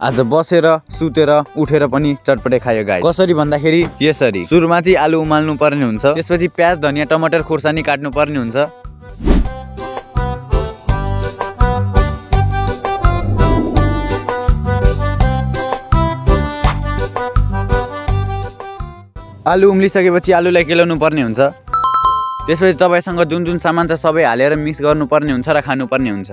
आज बसेर सुतेर उठेर पनि चटपटे खायो गाइस। कसरी भन्दाखेरि यसरी सुरुमा चाहिँ आलु उमाल्नु पर्ने हुन्छ, त्यसपछि प्याज धनिया टमाटर खुर्सानी काट्नु पर्ने हुन्छ। आलु उम्लिसकेपछि आलुलाई केलाउनु पर्ने हुन्छ। त्यसपछि तपाईसँग जुन जुन सामान छ सबै हालेर मिक्स गर्नुपर्ने हुन्छ र खानुपर्ने हुन्छ।